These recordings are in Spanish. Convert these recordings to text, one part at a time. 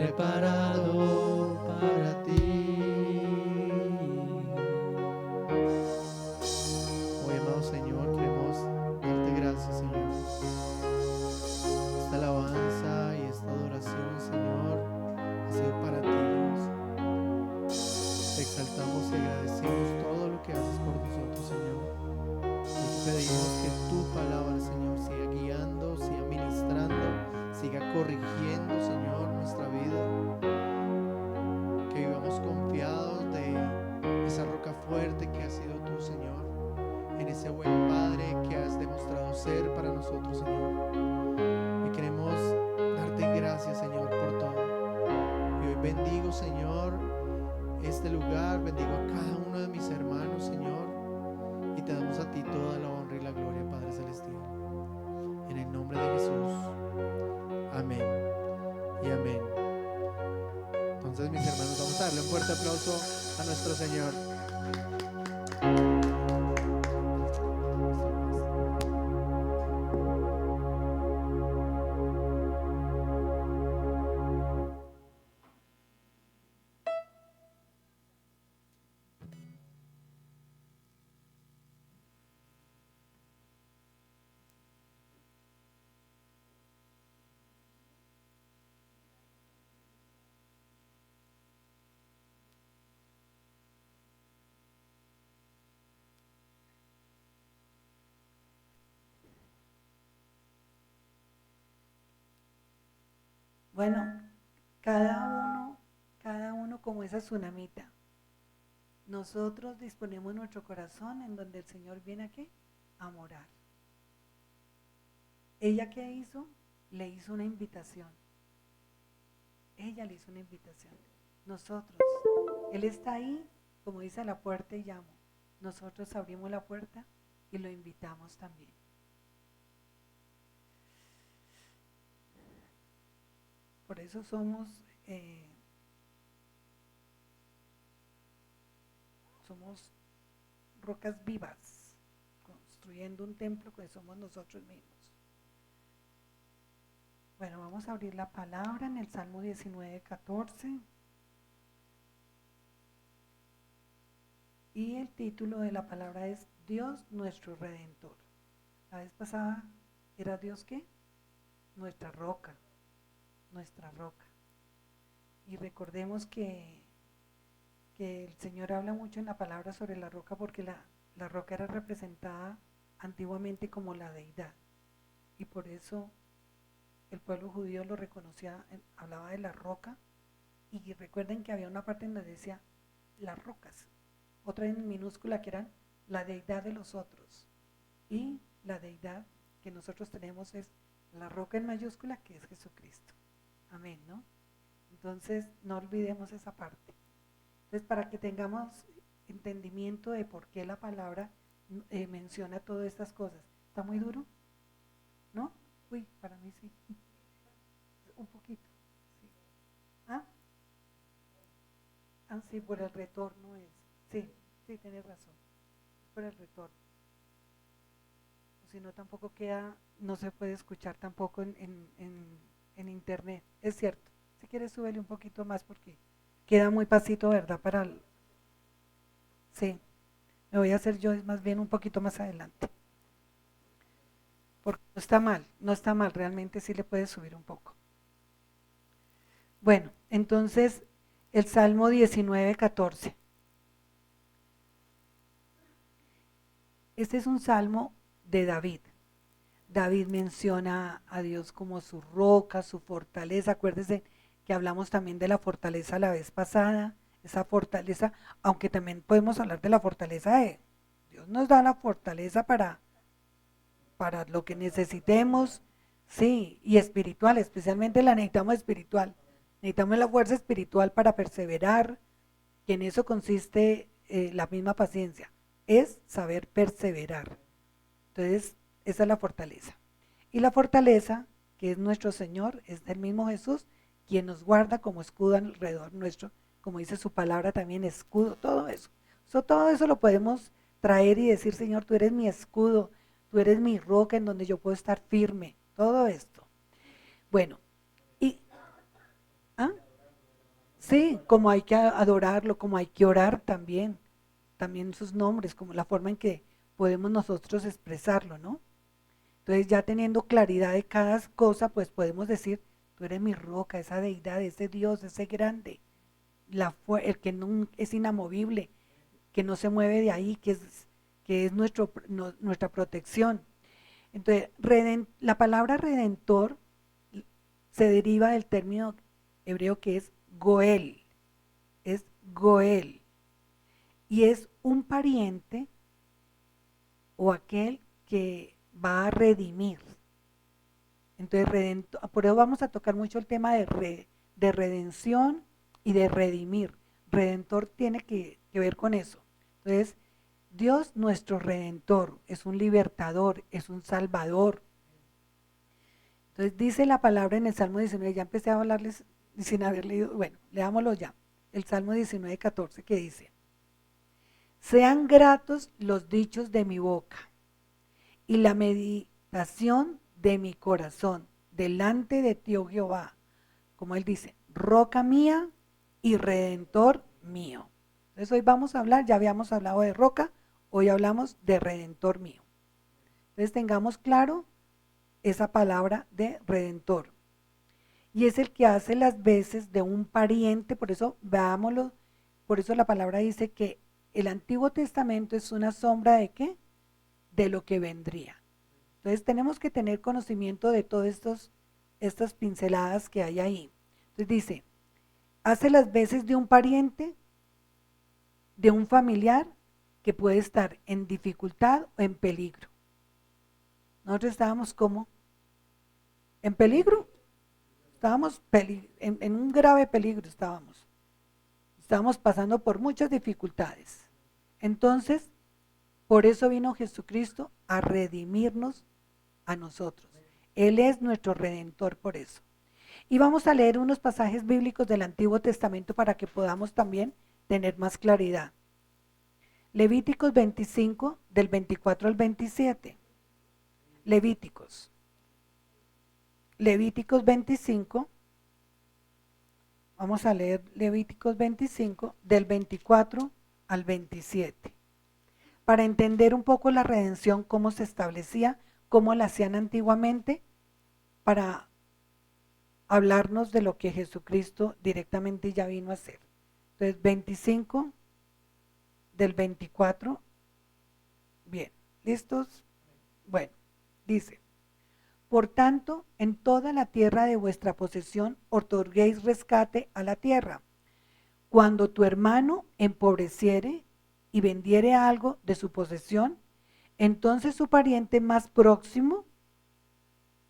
preparado para ti. Hoy, amado Señor, queremos darte gracias, Señor. Esta alabanza y esta adoración, Señor, ha sido para ti, Dios. Te exaltamos y agradecemos todo lo que haces por nosotros, Señor. Hoy te pedimos que tu palabra, Señor, siga guiando, siga ministrando, siga corrigiendo, Señor, nuestra vida. Que vivamos confiados de esa roca fuerte que has sido tú, Señor, en ese buen Padre que has demostrado ser para nosotros, Señor. Y queremos darte gracias, Señor, por todo. Y hoy bendigo, Señor, este lugar, bendigo a cada uno de mis hermanos, Señor, y te damos a ti toda la honra y la gloria, Padre Celestial. En el nombre de Jesús. Amén y amén. Entonces, mis hermanos, vamos a darle un fuerte aplauso a nuestro Señor. Bueno, cada uno como esa tsunamita. Nosotros disponemos nuestro corazón en donde el Señor viene aquí a morar. ¿Ella qué hizo? Le hizo una invitación. Ella le hizo una invitación. Nosotros, Él está ahí, como dice, a la puerta y llamo. Nosotros abrimos la puerta y lo invitamos también. Por eso somos rocas vivas, construyendo un templo que somos nosotros mismos. Bueno, vamos a abrir la palabra en el Salmo 19:14. Y el título de la palabra es Dios nuestro Redentor. La vez pasada era Dios ¿qué? Nuestra roca. Nuestra roca. Y recordemos que el Señor habla mucho en la palabra sobre la roca porque la roca era representada antiguamente como la deidad. Y por eso el pueblo judío lo reconocía, hablaba de la roca. Y recuerden que había una parte donde decía las rocas. Otra en minúscula que eran la deidad de los otros. Y la deidad que nosotros tenemos es la roca en mayúscula que es Jesucristo. Amén, ¿no? Entonces no olvidemos esa parte. Entonces para que tengamos entendimiento de por qué la palabra menciona todas estas cosas. ¿Está muy duro? ¿No? Uy, para mí sí. Un poquito. Sí. ¿Ah? Ah, sí, por el retorno es. Sí, sí, tienes razón. Por el retorno. O si no, tampoco queda, no se puede escuchar tampoco en internet. Es cierto. Si quieres, súbele un poquito más porque queda muy pasito, ¿verdad? Sí, me voy a hacer yo más bien un poquito más adelante. Porque no está mal, realmente sí le puedes subir un poco. Bueno, entonces, el Salmo 19:14. Este es un salmo de David. David menciona a Dios como su roca, su fortaleza. Acuérdense que hablamos también de la fortaleza la vez pasada. Esa fortaleza, aunque también podemos hablar de la fortaleza de Dios nos da la fortaleza para lo que necesitemos, sí, y espiritual, especialmente la necesitamos espiritual. Necesitamos la fuerza espiritual para perseverar, que en eso consiste la misma paciencia, es saber perseverar. Entonces, esa es la fortaleza. Y la fortaleza, que es nuestro Señor, es el mismo Jesús, quien nos guarda como escudo alrededor nuestro, como dice su palabra también, escudo, todo eso. Todo eso lo podemos traer y decir, Señor, tú eres mi escudo, tú eres mi roca en donde yo puedo estar firme, todo esto. Bueno, y... ¿ah? Sí, como hay que adorarlo, como hay que orar también, también sus nombres, como la forma en que podemos nosotros expresarlo, ¿no? Entonces ya teniendo claridad de cada cosa, pues podemos decir, tú eres mi roca, esa deidad, ese Dios, ese grande, el que no, es inamovible, que no se mueve de ahí, que es nuestra protección. Entonces, la palabra redentor se deriva del término hebreo que es Goel, y es un pariente o aquel que va a redimir. Entonces, por eso vamos a tocar mucho el tema de redención y de redimir. Redentor tiene que ver con eso. Entonces, Dios nuestro redentor es un libertador, es un salvador. Entonces dice la palabra en el Salmo 19, ya empecé a hablarles sin haber leído, bueno, leámoslo ya. El Salmo 19, 14 que dice, sean gratos los dichos de mi boca y la meditación de mi corazón delante de ti, oh Jehová, como él dice, roca mía y redentor mío. Entonces hoy vamos a hablar, ya habíamos hablado de roca, hoy hablamos de redentor mío. Entonces tengamos claro esa palabra de redentor. Y es el que hace las veces de un pariente, por eso veámoslo, por eso la palabra dice que el Antiguo Testamento es una sombra de ¿qué? De lo que vendría. Entonces tenemos que tener conocimiento de todas estas pinceladas que hay ahí. Entonces dice, hace las veces de un pariente, de un familiar que puede estar en dificultad o en peligro. Nosotros estábamos como en peligro, estábamos en un grave peligro, estábamos pasando por muchas dificultades. Entonces, por eso vino Jesucristo a redimirnos a nosotros. Él es nuestro redentor por eso. Y vamos a leer unos pasajes bíblicos del Antiguo Testamento para que podamos también tener más claridad. Levíticos 25, del 24 al 27. Levíticos 25, vamos a leer Levíticos 25, del 24 al 27. Para entender un poco la redención, cómo se establecía, cómo la hacían antiguamente, para hablarnos de lo que Jesucristo directamente ya vino a hacer. Entonces, 25 del 24, bien, ¿listos? Bueno, dice, por tanto, en toda la tierra de vuestra posesión otorguéis rescate a la tierra. Cuando tu hermano empobreciere y vendiere algo de su posesión, entonces su pariente más próximo,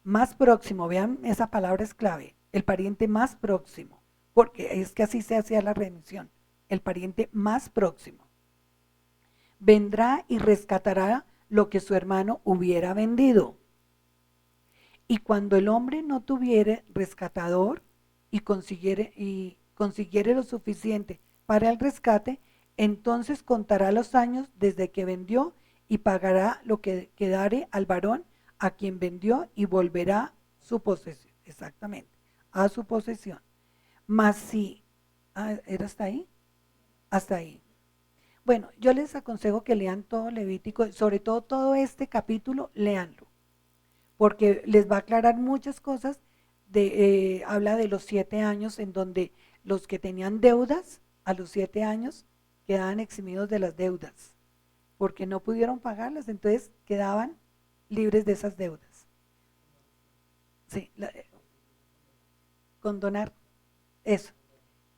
vean, esa palabra es clave, el pariente más próximo, porque es que así se hacía la redención, el pariente más próximo, vendrá y rescatará lo que su hermano hubiera vendido. Y cuando el hombre no tuviere rescatador y consiguiere lo suficiente para el rescate, entonces contará los años desde que vendió y pagará lo que quedare al varón a quien vendió y volverá su posesión, exactamente, a su posesión. Mas si, ¿era hasta ahí? Hasta ahí. Bueno, yo les aconsejo que lean todo Levítico, sobre todo este capítulo, léanlo, porque les va a aclarar muchas cosas. Habla de los 7 años en donde los que tenían deudas a los 7 años quedaban eximidos de las deudas, porque no pudieron pagarlas, entonces quedaban libres de esas deudas. Sí, condonar, eso.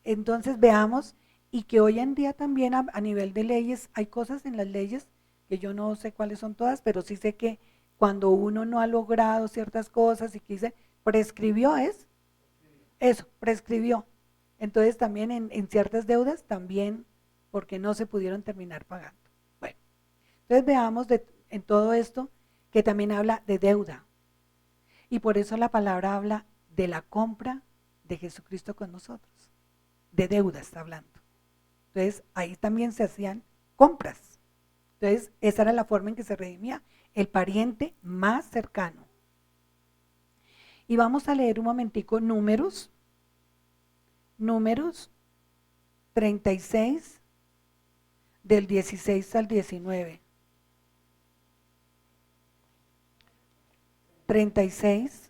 Entonces veamos, y que hoy en día también a nivel de leyes, hay cosas en las leyes que yo no sé cuáles son todas, pero sí sé que cuando uno no ha logrado ciertas cosas y que dice, prescribió, prescribió. Entonces también en ciertas deudas también, porque no se pudieron terminar pagando. Bueno, entonces veamos en todo esto que también habla de deuda. Y por eso la palabra habla de la compra de Jesucristo con nosotros. De deuda está hablando. Entonces ahí también se hacían compras. Entonces esa era la forma en que se redimía el pariente más cercano. Y vamos a leer un momentico Números 36, del 16 al 19. 36,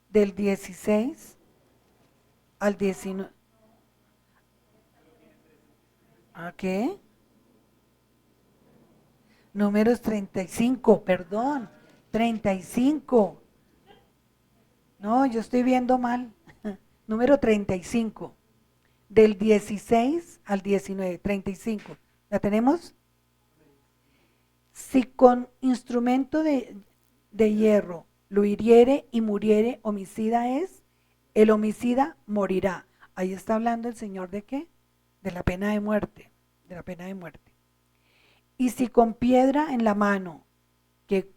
del 16 al 19. ¿A qué? Números 35, perdón, 35. No, yo estoy viendo mal. Número 35, del 16 al 19, 35. ¿La tenemos? Si con instrumento de hierro lo hiriere y muriere, homicida es, el homicida morirá. Ahí está hablando el Señor ¿de qué? De la pena de muerte, de la pena de muerte. Y si con piedra en la mano que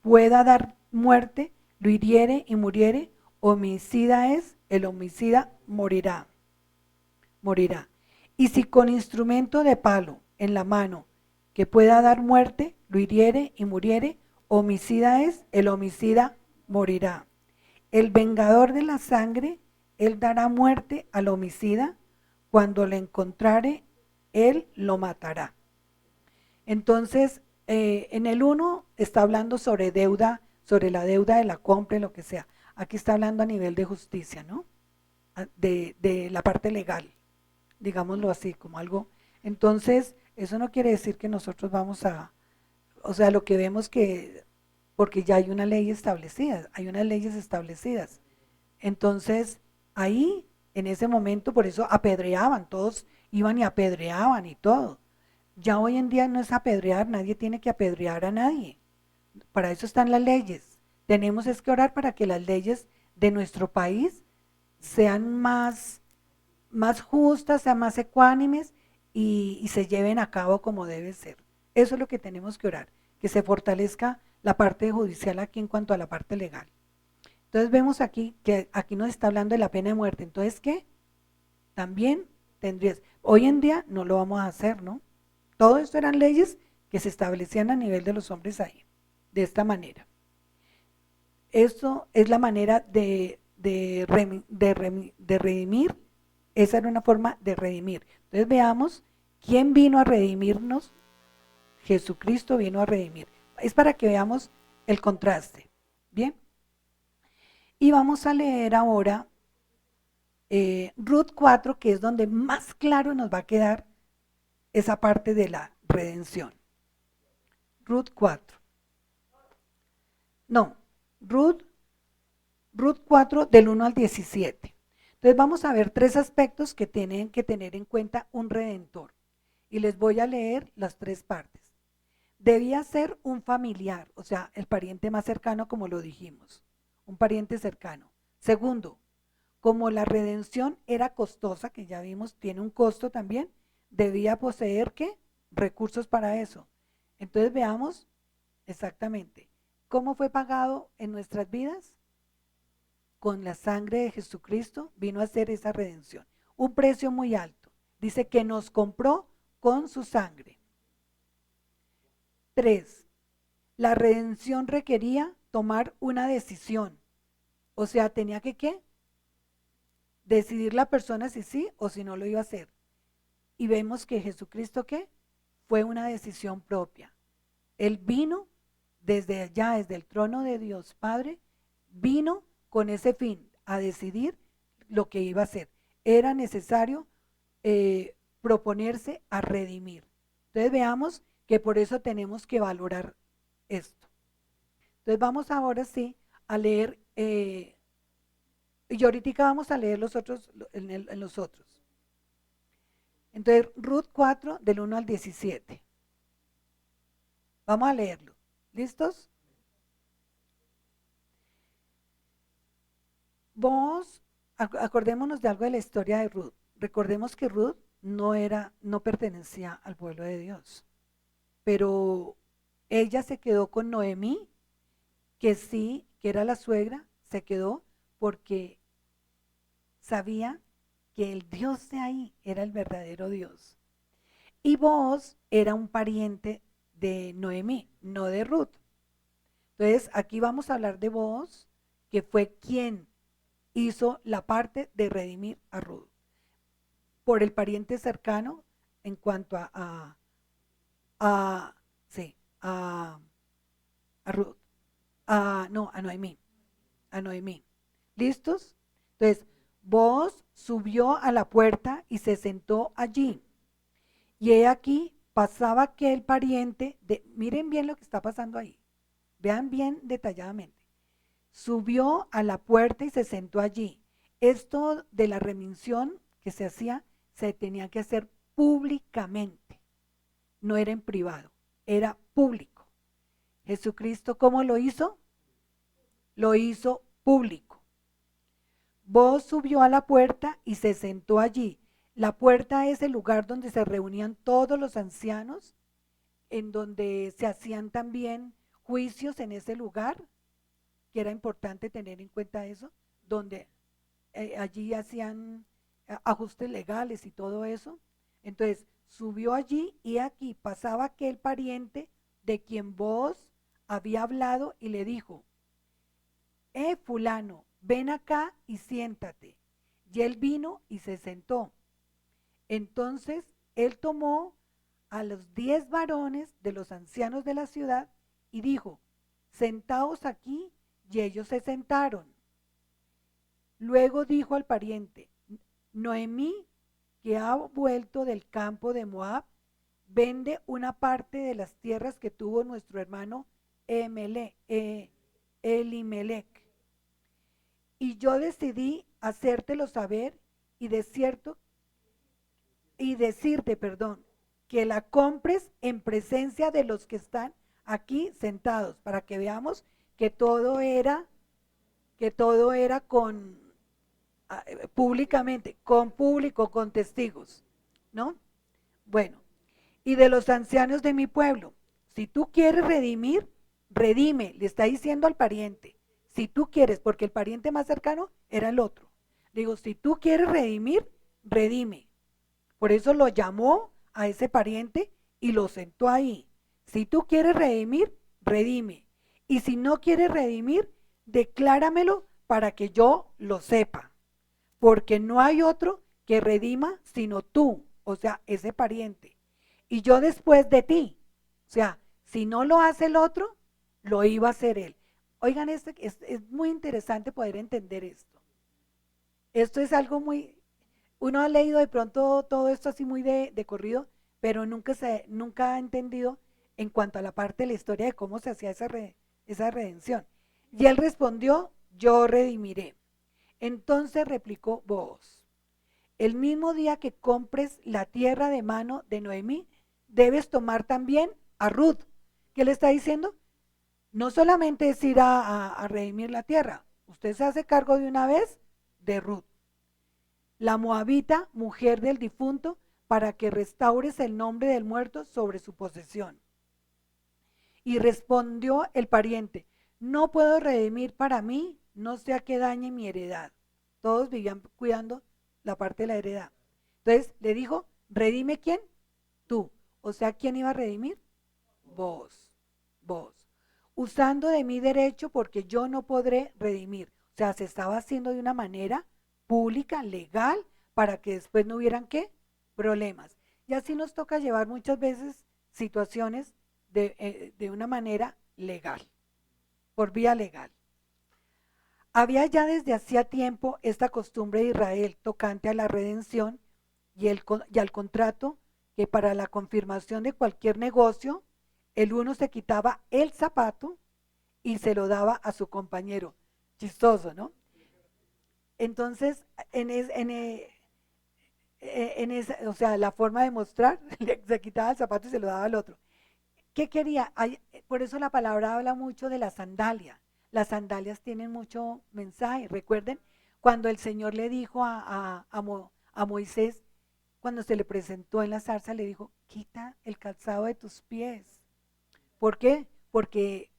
pueda dar muerte, lo hiriere y muriere, homicida es, el homicida morirá. Morirá. Y si con instrumento de palo en la mano que pueda dar muerte, lo hiriere y muriere, homicida es, el homicida morirá. El vengador de la sangre, él dará muerte al homicida, cuando le encontrare, él lo matará. Entonces, en el 1 está hablando sobre deuda, sobre la deuda de la compra, lo que sea. Aquí está hablando a nivel de justicia, ¿no? De la parte legal, digámoslo así, como algo. Entonces, eso no quiere decir que nosotros vamos a, o sea, lo que vemos que, porque ya hay una ley establecida, hay unas leyes establecidas. Entonces, ahí, en ese momento, por eso apedreaban, todos iban y apedreaban y todo. Ya hoy en día no es apedrear, nadie tiene que apedrear a nadie. Para eso están las leyes. Tenemos es que orar para que las leyes de nuestro país sean más justas, sean más ecuánimes y se lleven a cabo como debe ser. Eso es lo que tenemos que orar, que se fortalezca la parte judicial aquí en cuanto a la parte legal. Entonces vemos aquí que aquí nos está hablando de la pena de muerte. Entonces, ¿qué? También tendrías, hoy en día no lo vamos a hacer, ¿no? Todo esto eran leyes que se establecían a nivel de los hombres ahí, de esta manera. Esto es la manera de redimir, esa era una forma de redimir. Entonces veamos, ¿quién vino a redimirnos? Jesucristo vino a redimir. Es para que veamos el contraste, ¿bien? Y vamos a leer ahora Ruth 4, que es donde más claro nos va a quedar esa parte de la redención. Ruth 4. No, Ruth 4 del 1 al 17. Entonces vamos a ver 3 aspectos que tienen que tener en cuenta un redentor. Y les voy a leer las 3 partes. Debía ser un familiar, o sea, el pariente más cercano, como lo dijimos, un pariente cercano. Segundo, como la redención era costosa, que ya vimos, tiene un costo también, debía poseer, ¿qué? Recursos para eso. Entonces veamos exactamente, ¿cómo fue pagado en nuestras vidas? Con la sangre de Jesucristo vino a hacer esa redención. Un precio muy alto. Dice que nos compró con su sangre. 3. La redención requería tomar una decisión. O sea, tenía que, ¿qué? Decidir la persona si sí o si no lo iba a hacer. Y vemos que Jesucristo, ¿qué? Fue una decisión propia. Él vino desde allá, desde el trono de Dios Padre, vino con ese fin, a decidir lo que iba a hacer. Era necesario proponerse a redimir. Entonces veamos que por eso tenemos que valorar esto. Entonces vamos ahora sí a leer, y ahorita vamos a leer los otros, en los otros. Entonces Ruth 4 del 1 al 17. Vamos a leerlo. ¿Listos? Vos, acordémonos de algo de la historia de Ruth. Recordemos que Ruth no pertenecía al pueblo de Dios, pero ella se quedó con Noemí, que sí, que era la suegra, se quedó porque sabía que el Dios de ahí era el verdadero Dios. Y Boaz era un pariente de Noemí, no de Ruth. Entonces, aquí vamos a hablar de Boaz, que fue quien hizo la parte de redimir a Ruth. por el pariente cercano en cuanto sí, a Ruth, no, a Noemí. ¿Listos? Entonces, Booz subió a la puerta y se sentó allí. Y he aquí, pasaba aquel pariente, miren bien lo que está pasando ahí, vean bien detalladamente. Subió a la puerta y se sentó allí. Esto de la remisión que se hacía, se tenía que hacer públicamente, no era en privado, era público. Jesucristo, ¿cómo lo hizo? Lo hizo público. Booz subió a la puerta y se sentó allí. La puerta es el lugar donde se reunían todos los ancianos, en donde se hacían también juicios en ese lugar, que era importante tener en cuenta eso, donde allí hacían ajustes legales y todo eso. Entonces subió allí y aquí pasaba aquel pariente de quien Booz había hablado y le dijo: fulano, ven acá y siéntate. Y él vino y se sentó. Entonces él tomó a los 10 varones de los ancianos de la ciudad y dijo: sentaos aquí. Y ellos se sentaron. Luego dijo al pariente: Noemí, que ha vuelto del campo de Moab, vende una parte de las tierras que tuvo nuestro hermano Elimelech. Y yo decidí hacértelo saber y decirte, que la compres en presencia de los que están aquí sentados, para que veamos que todo era con públicamente, con público, con testigos, ¿no? Bueno, y de los ancianos de mi pueblo, si tú quieres redimir, redime, le está diciendo al pariente. Si tú quieres, porque el pariente más cercano era el otro. Digo, si tú quieres redimir, redime. Por eso lo llamó a ese pariente y lo sentó ahí. Si tú quieres redimir, redime. Y si no quieres redimir, decláramelo para que yo lo sepa. Porque no hay otro que redima sino tú, o sea, ese pariente. Y yo después de ti. O sea, si no lo hace el otro, lo iba a hacer él. Oigan, es muy interesante poder entender esto. Esto es algo muy... Uno ha leído de pronto todo esto así muy de corrido, pero nunca ha entendido en cuanto a la parte de la historia de cómo se hacía esa redención. Y él respondió: yo redimiré. Entonces replicó Booz: el mismo día que compres la tierra de mano de Noemí, debes tomar también a Ruth. ¿Qué le está diciendo? No solamente es ir a redimir la tierra, usted se hace cargo de una vez de Ruth, la moabita, mujer del difunto, para que restaures el nombre del muerto sobre su posesión. Y respondió el pariente: no puedo redimir para mí, no sea que dañe mi heredad. Todos vivían cuidando la parte de la heredad. Entonces le dijo: redime ¿quién? Tú. O sea, ¿quién iba a redimir? Vos. Usando de mi derecho, porque yo no podré redimir. O sea, se estaba haciendo de una manera pública, legal, para que después no hubieran ¿qué? Problemas. Y así nos toca llevar muchas veces situaciones de una manera legal, por vía legal. Había ya desde hacía tiempo esta costumbre de Israel tocante a la redención y al contrato, que para la confirmación de cualquier negocio, el uno se quitaba el zapato y se lo daba a su compañero. Chistoso, ¿no? Entonces, o sea, la forma de mostrar, se quitaba el zapato y se lo daba al otro. ¿Qué quería? Por eso la palabra habla mucho de la sandalia. Las sandalias tienen mucho mensaje. Recuerden cuando el Señor le dijo a Moisés, cuando se le presentó en la zarza, le dijo: quita el calzado de tus pies. ¿Por qué? Porque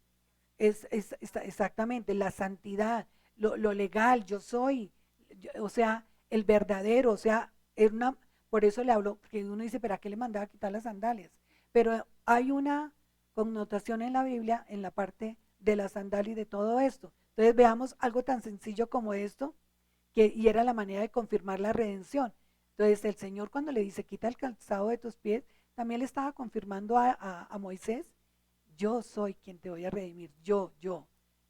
es exactamente la santidad, lo legal, yo soy, o sea, el verdadero, o sea, por eso le hablo, porque uno dice: ¿pero a qué le mandaba a quitar las sandalias? Pero hay una connotación en la Biblia, en la parte de la sandalia y de todo esto. Entonces veamos algo tan sencillo como esto, y era la manera de confirmar la redención. Entonces el Señor cuando le dice, quita el calzado de tus pies, también le estaba confirmando a Moisés, yo soy quien te voy a redimir, yo.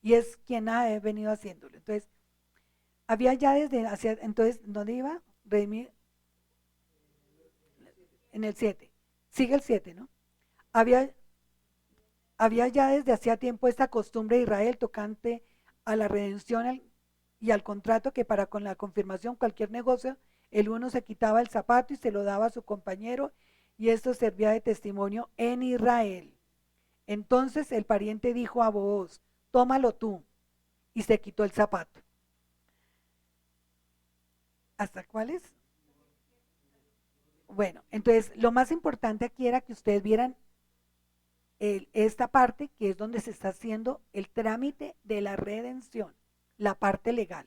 Y es quien ha venido haciéndolo. Entonces, había ya desde hacia, entonces, ¿dónde iba? Redimir en el 7. Sigue el 7, ¿no? Había ya desde hacía tiempo esta costumbre de Israel tocante a la redención y al contrato, que para con la confirmación cualquier negocio, el uno se quitaba el zapato y se lo daba a su compañero, y esto servía de testimonio en Israel. Entonces el pariente dijo a Booz, tómalo tú, y se quitó el zapato. ¿Hasta cuáles? Bueno, entonces lo más importante aquí era que ustedes vieran esta parte, que es donde se está haciendo el trámite de la redención, la parte legal.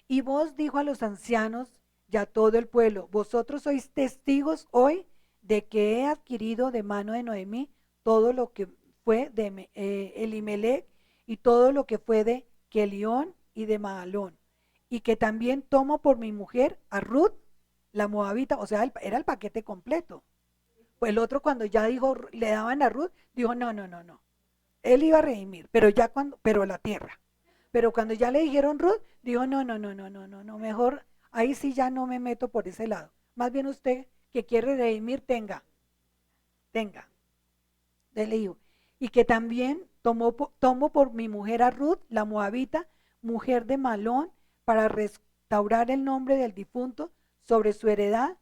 Y vos, dijo a los ancianos y a todo el pueblo, vosotros sois testigos hoy de que he adquirido de mano de Noemí todo lo que fue de Elimelech y todo lo que fue de Kelión y de Mahalón, y que también tomo por mi mujer a Ruth, la moabita. O sea, era el paquete completo. Pues el otro, cuando ya dijo, le daban a Ruth, dijo, no. Él iba a redimir, pero la tierra. Pero cuando ya le dijeron Ruth, dijo, no, mejor ahí sí ya no me meto por ese lado. Más bien usted que quiere redimir, tenga, le dijo. Y que también tomo por mi mujer a Ruth, la moabita, mujer de Malón, para restaurar el nombre del difunto sobre su heredad,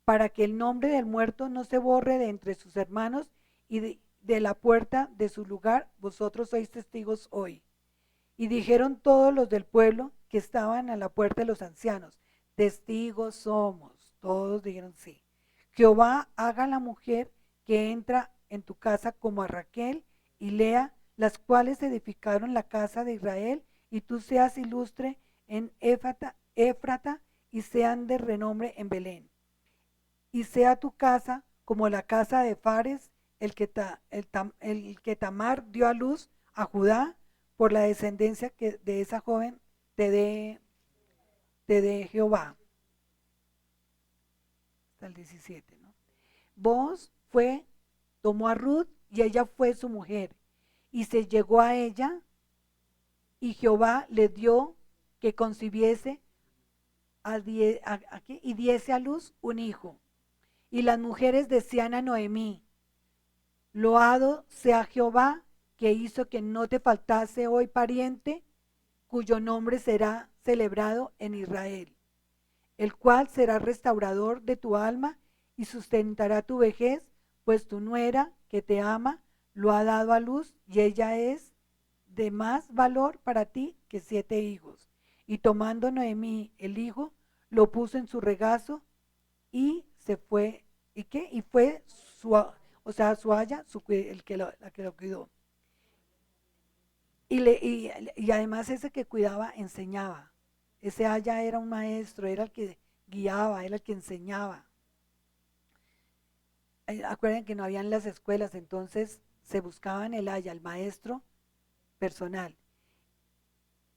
para que el nombre del muerto no se borre de entre sus hermanos, y de la puerta de su lugar, vosotros sois testigos hoy. Y dijeron todos los del pueblo que estaban a la puerta de los ancianos, testigos somos. Todos dijeron sí. Jehová haga a la mujer que entra en tu casa como a Raquel y Lea, las cuales edificaron la casa de Israel, y tú seas ilustre en Éfrata y sean de renombre en Belén. Y sea tu casa como la casa de Fares, el que Tamar dio a luz a Judá, por la descendencia que de esa joven te dé Jehová. Hasta el 17, ¿no? Vos tomó a Ruth y ella fue su mujer, y se llegó a ella, y Jehová le dio que concibiese y diese a luz un hijo. Y las mujeres decían a Noemí, loado sea Jehová, que hizo que no te faltase hoy pariente, cuyo nombre será celebrado en Israel, el cual será restaurador de tu alma y sustentará tu vejez, pues tu nuera, que te ama, lo ha dado a luz, y ella es de más valor para ti que 7 hijos. Y tomando Noemí el hijo, lo puso en su regazo y se fue. ¿Y qué? Y fue su haya, la que lo cuidó. Y además ese que cuidaba enseñaba. Ese haya era un maestro, era el que guiaba, era el que enseñaba. Acuerden que no habían las escuelas, entonces se buscaban el haya, el maestro personal.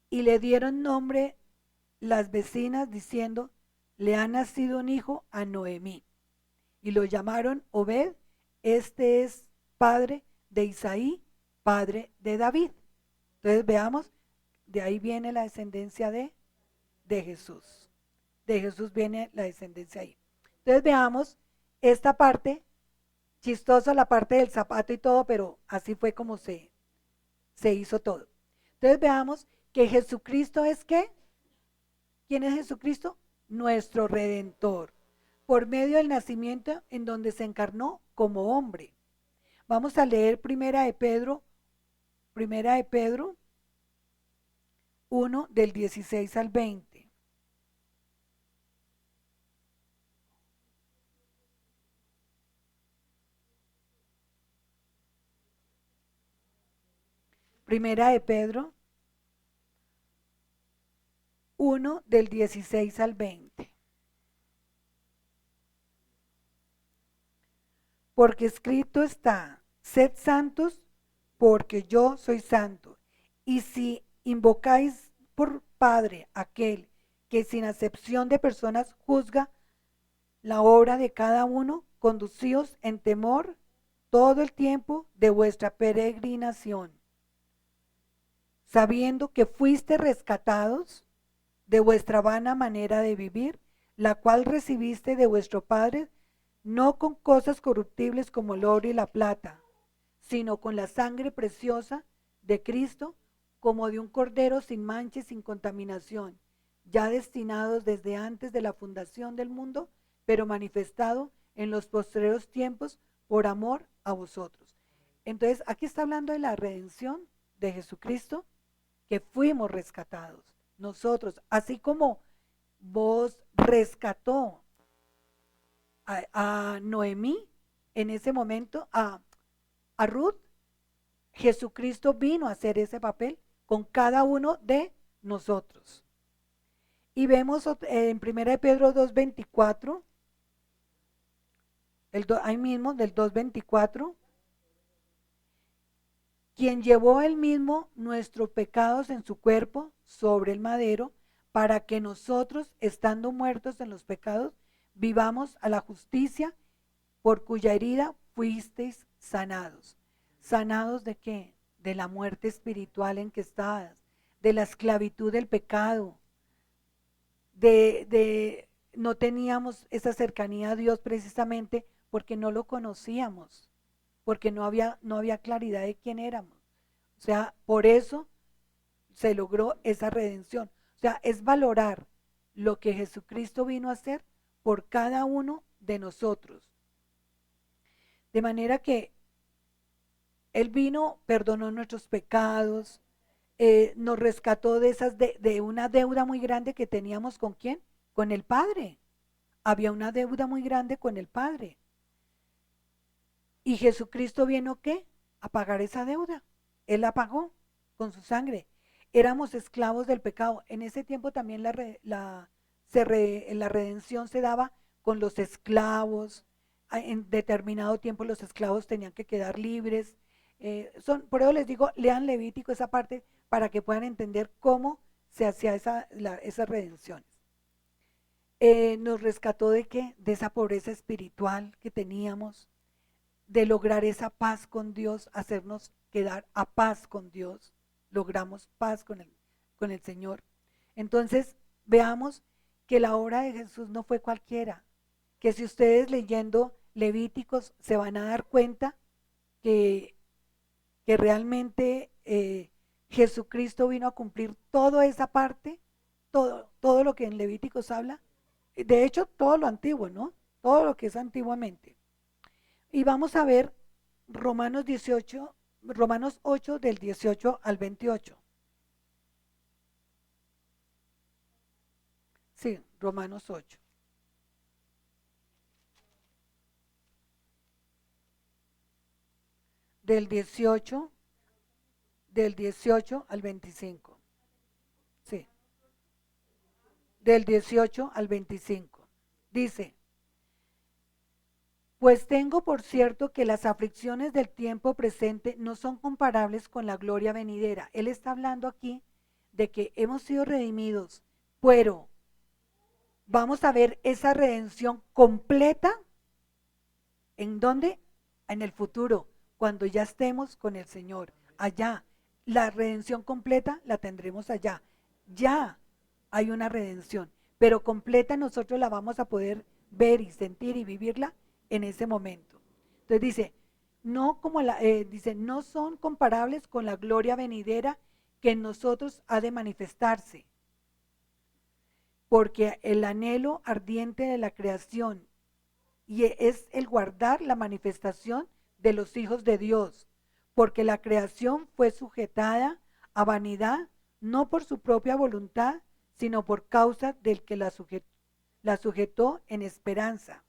Y le dieron nombre las vecinas diciendo, le ha nacido un hijo a Noemí. Y lo llamaron Obed, este es padre de Isaí, padre de David. Entonces veamos, de ahí viene la descendencia de Jesús. De Jesús viene la descendencia ahí. Entonces veamos esta parte, chistosa la parte del zapato y todo, pero así fue como se hizo todo. Entonces veamos que Jesucristo es ¿qué? ¿Quién es Jesucristo? Nuestro Redentor, por medio del nacimiento en donde se encarnó como hombre. Vamos a leer Primera de Pedro 1 del 16 al 20. Primera de Pedro 1 del 16 al 20. Porque escrito está, sed santos porque yo soy santo. Y si invocáis por Padre aquel que sin acepción de personas juzga la obra de cada uno, conducíos en temor todo el tiempo de vuestra peregrinación, sabiendo que fuiste rescatados de vuestra vana manera de vivir, la cual recibiste de vuestro Padre, no con cosas corruptibles como el oro y la plata, sino con la sangre preciosa de Cristo, como de un cordero sin mancha y sin contaminación, ya destinados desde antes de la fundación del mundo, pero manifestado en los postreros tiempos por amor a vosotros. Entonces, aquí está hablando de la redención de Jesucristo, que fuimos rescatados. Nosotros, así como vos rescató a Noemí en ese momento, a Ruth, Jesucristo vino a hacer ese papel con cada uno de nosotros. Y vemos en 1 Pedro 2:24, ahí mismo del 2:24, quien llevó él mismo nuestros pecados en su cuerpo sobre el madero, para que nosotros, estando muertos en los pecados, vivamos a la justicia, por cuya herida fuisteis sanados. ¿Sanados de qué? De la muerte espiritual en que estabas, de la esclavitud del pecado, no teníamos esa cercanía a Dios precisamente porque no lo conocíamos, porque no había claridad de quién éramos. O sea, por eso se logró esa redención. O sea, es valorar lo que Jesucristo vino a hacer por cada uno de nosotros. De manera que Él vino, perdonó nuestros pecados, nos rescató de una deuda muy grande que teníamos. ¿Con quién? Con el Padre. Había una deuda muy grande con el Padre. Y Jesucristo vino, ¿qué? A pagar esa deuda. Él la pagó con su sangre. Éramos esclavos del pecado. En ese tiempo también la redención se daba con los esclavos. En determinado tiempo los esclavos tenían que quedar libres. Por eso les digo, lean Levítico esa parte para que puedan entender cómo se hacía esas redenciones. Nos rescató ¿de qué? De esa pobreza espiritual que teníamos, de lograr esa paz con Dios, hacernos quedar a paz con Dios. Logramos paz con el Señor. Entonces, veamos que la obra de Jesús no fue cualquiera, que si ustedes leyendo Levíticos se van a dar cuenta que realmente Jesucristo vino a cumplir toda esa parte, todo lo que en Levíticos habla, de hecho todo lo antiguo, ¿no? Todo lo que es antiguamente. Y vamos a ver Romanos 8 del 18 al 28. Sí, Romanos 8. Del 18 al 25. Sí. Del 18 al 25. Dice: pues tengo por cierto que las aflicciones del tiempo presente no son comparables con la gloria venidera. Él está hablando aquí de que hemos sido redimidos, pero vamos a ver esa redención completa. ¿En dónde? En el futuro, cuando ya estemos con el Señor. Allá, la redención completa la tendremos allá. Ya hay una redención, pero completa nosotros la vamos a poder ver y sentir y vivirla en ese momento. Entonces dice, no son comparables con la gloria venidera que en nosotros ha de manifestarse, porque el anhelo ardiente de la creación y es el guardar la manifestación de los hijos de Dios, porque la creación fue sujetada a vanidad, no por su propia voluntad, sino por causa del que la sujetó en esperanza.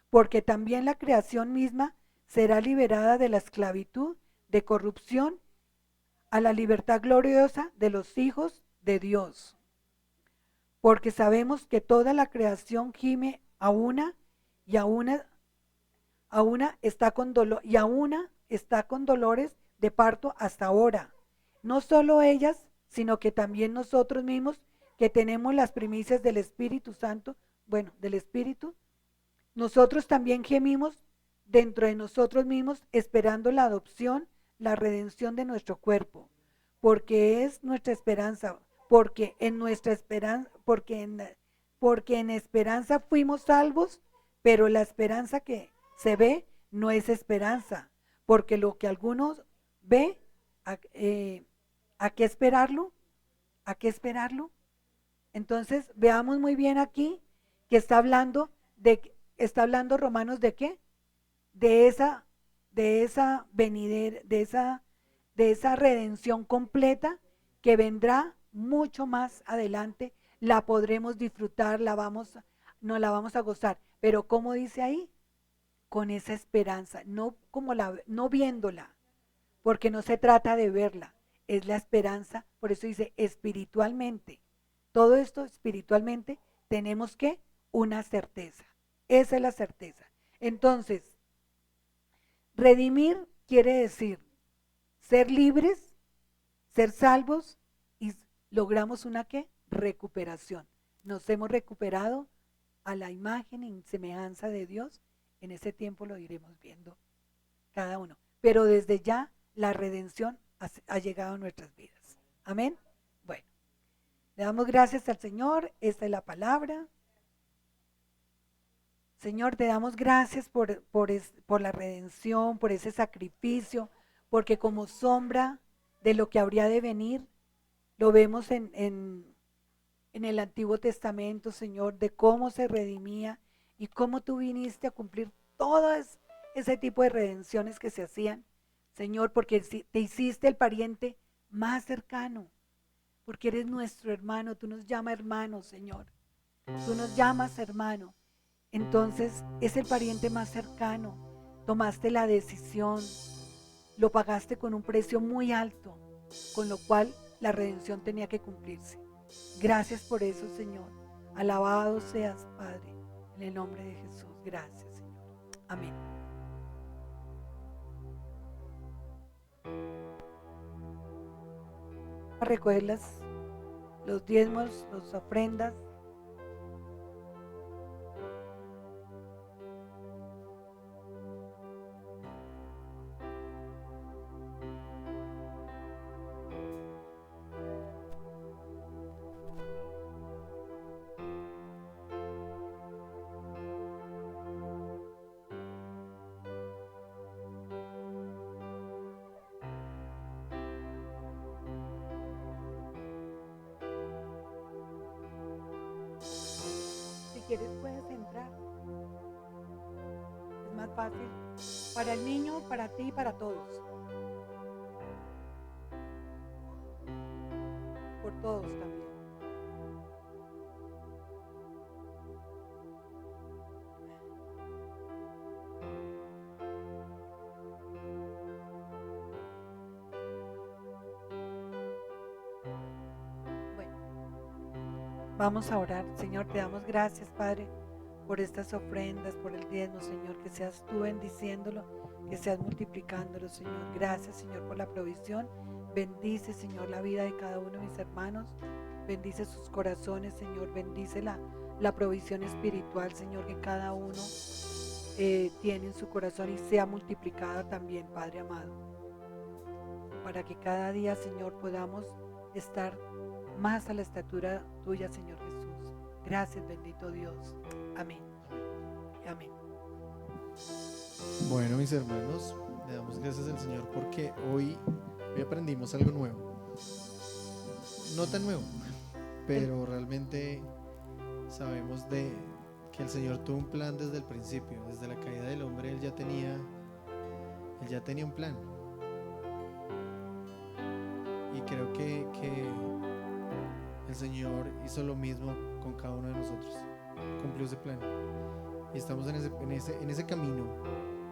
Porque también la creación misma será liberada de la esclavitud de corrupción a la libertad gloriosa de los hijos de Dios. Porque sabemos que toda la creación gime a una está con dolores de parto hasta ahora. No solo ellas, sino que también nosotros mismos que tenemos las primicias del Espíritu Santo, bueno, del Espíritu, nosotros también gemimos dentro de nosotros mismos esperando la adopción, la redención de nuestro cuerpo, porque es nuestra esperanza, porque en nuestra esperanza, porque en esperanza fuimos salvos, pero la esperanza que se ve no es esperanza, porque lo que algunos ve, ¿a qué esperarlo? ¿A qué esperarlo? Entonces, veamos muy bien aquí que está hablando Romanos de qué? De esa venidera, de esa redención completa que vendrá mucho más adelante, la podremos disfrutar, no la vamos a gozar, pero como dice ahí, con esa esperanza, no viéndola, porque no se trata de verla, es la esperanza, por eso dice espiritualmente. Todo esto espiritualmente tenemos que una certeza. Esa es la certeza. Entonces, redimir quiere decir ser libres, ser salvos y logramos una ¿qué? Recuperación. Nos hemos recuperado a la imagen y semejanza de Dios. En ese tiempo lo iremos viendo cada uno. Pero desde ya la redención ha llegado a nuestras vidas. Amén. Bueno, le damos gracias al Señor. Esta es la palabra. Señor, te damos gracias por la redención, por ese sacrificio, porque como sombra de lo que habría de venir, lo vemos en el Antiguo Testamento, Señor, de cómo se redimía y cómo tú viniste a cumplir todo ese tipo de redenciones que se hacían, Señor, porque te hiciste el pariente más cercano, porque eres nuestro hermano, tú nos llamas hermano, Señor, tú nos llamas hermano. Entonces es el pariente más cercano, tomaste la decisión, lo pagaste con un precio muy alto, con lo cual la redención tenía que cumplirse. Gracias por eso, Señor. Alabado seas, Padre, en el nombre de Jesús. Gracias, Señor. Amén. A recoger los diezmos, las ofrendas. Si quieres puedes entrar. Es más fácil para el niño, para ti y para todos. Por todos también. Bueno, vamos a orar. Señor, te damos gracias, Padre, por estas ofrendas, por el diezmo, Señor, que seas tú bendiciéndolo, que seas multiplicándolo, Señor. Gracias, Señor, por la provisión. Bendice, Señor, la vida de cada uno de mis hermanos. Bendice sus corazones, Señor. Bendice la provisión espiritual, Señor, que cada uno tiene en su corazón y sea multiplicada también, Padre amado. Para que cada día, Señor, podamos estar más a la estatura tuya, Señor Jesús. Gracias, bendito Dios. Amén. Amén. Bueno, mis hermanos, le damos gracias al Señor porque hoy aprendimos algo nuevo. No tan nuevo, pero realmente sabemos que el Señor tuvo un plan desde el principio, desde la caída del hombre. Él ya tenía un plan. Y creo que el Señor hizo lo mismo con cada uno de nosotros. Cumplió ese plan. Y estamos en ese camino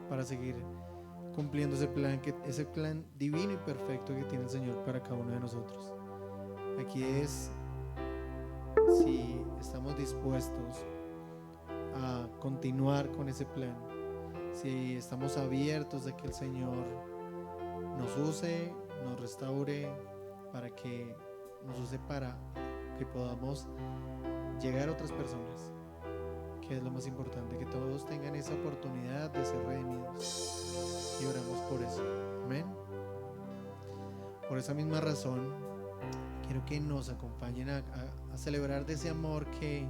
para seguir cumpliendo ese plan divino y perfecto que tiene el Señor para cada uno de nosotros. Aquí es si estamos dispuestos a continuar con ese plan, si estamos abiertos de que el Señor nos use, nos restaure, para que nos use para que podamos llegar a otras personas, que es lo más importante, que todos tengan esa oportunidad de ser redimidos, y oramos por eso. Amén. Por esa misma razón quiero que nos acompañen a celebrar de ese amor que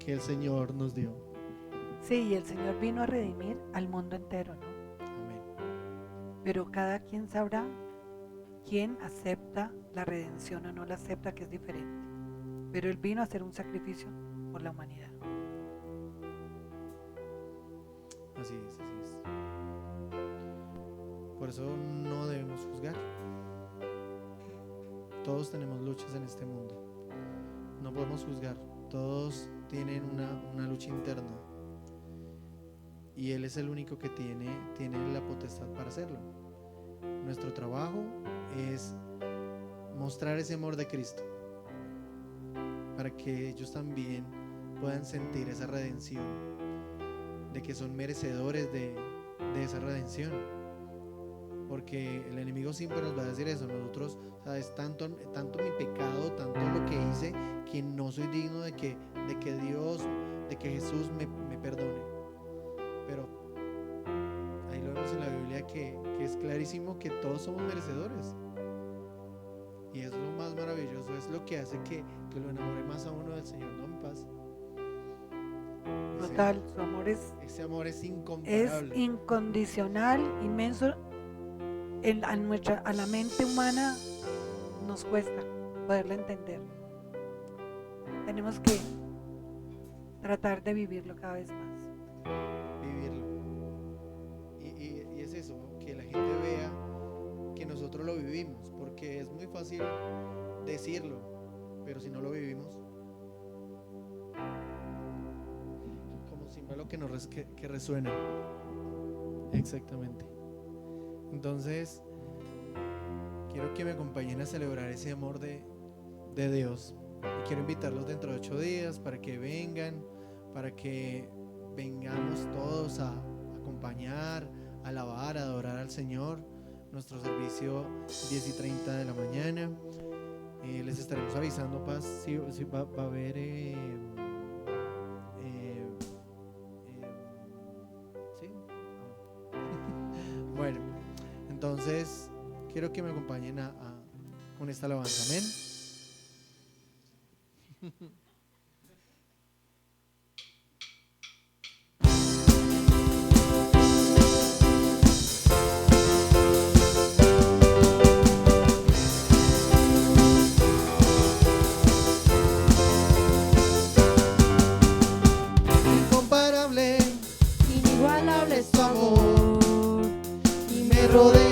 el Señor nos dio. Sí, y el Señor vino a redimir al mundo entero, ¿no? Amén. Pero cada quien sabrá quién acepta la redención o no la acepta, que es diferente. Pero Él vino a hacer un sacrificio por la humanidad. Así es, así es. Por eso no debemos juzgar. Todos tenemos luchas en este mundo. No podemos juzgar. Todos tienen una lucha interna. Y Él es el único que tiene la potestad para hacerlo. Nuestro trabajo es mostrar ese amor de Cristo, para que ellos también puedan sentir esa redención, de que son merecedores de esa redención. Porque el enemigo siempre nos va a decir eso. Nosotros, es tanto mi pecado, tanto lo que hice, que no soy digno de que Dios, de que Jesús me perdone. Pero ahí lo vemos en la Biblia que es clarísimo que todos somos merecedores. Y es lo más maravilloso, es lo que hace que lo enamore más a uno del Señor, ¿no, mi Paz? Total, su amor ese amor es incomparable. Es incondicional, inmenso. A la mente humana nos cuesta poderlo entender. Tenemos que tratar de vivirlo cada vez más. Vivirlo. Y es eso, que la gente vea que nosotros lo vivimos, porque es muy fácil decirlo, pero si no lo vivimos, como símbolo que resuena. Exactamente. Entonces, quiero que me acompañen a celebrar ese amor de Dios. Y quiero invitarlos dentro de 8 días para que vengan, para que vengamos todos a acompañar, a alabar, a adorar al Señor. Nuestro servicio 10:30 de la mañana. Les estaremos avisando, Paz, si va a haber ¿sí? Bueno, entonces quiero que me acompañen con esta alabanza. Amén. Incomparable, inigualable es tu amor, y me rodea